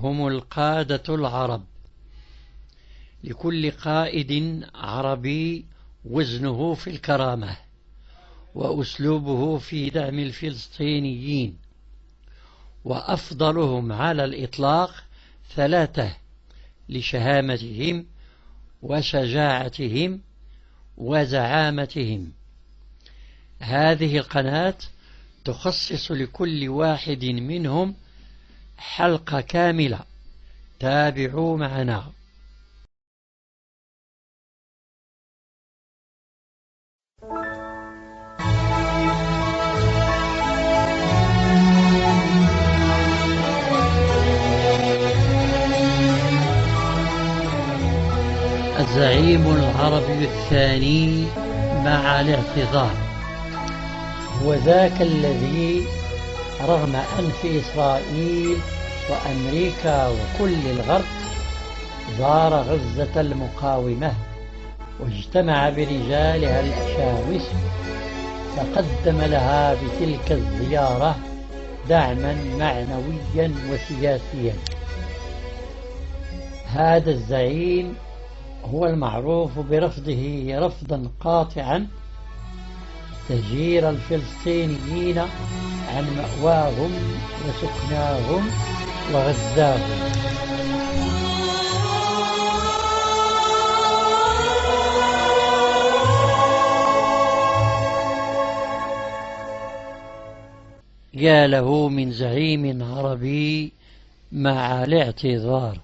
هم القادة العرب. لكل قائد عربي وزنه في الكرامة وأسلوبه في دعم الفلسطينيين، وأفضلهم على الإطلاق ثلاثة لشهامتهم وشجاعتهم وزعامتهم. هذه القناة تخصص لكل واحد منهم حلقة كاملة، تابعوا معنا. الزعيم العربي الثاني مع الاعتذار هو ذاك الذي رغم أنف إسرائيل وأمريكا وكل الغرب زار غزة المقاومة واجتمع برجالها الأشاوس، فقدم لها بتلك الزيارة دعما معنويا وسياسيا. هذا الزعيم هو المعروف برفضه رفضا قاطعا تهجير الفلسطينيين عن مأواهم وسكناهم وغزاهم. يا له من زعيم عربي مع الاعتذار.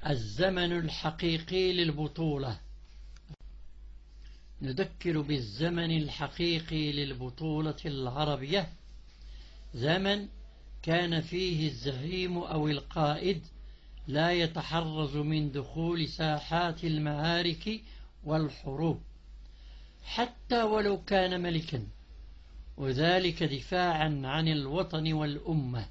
الزمن الحقيقي للبطولة. نذكر بالزمن الحقيقي للبطولة العربية، زمن كان فيه الزعيم أو القائد لا يتحرز من دخول ساحات المعارك والحروب حتى ولو كان ملكا، وذلك دفاعا عن الوطن والأمة.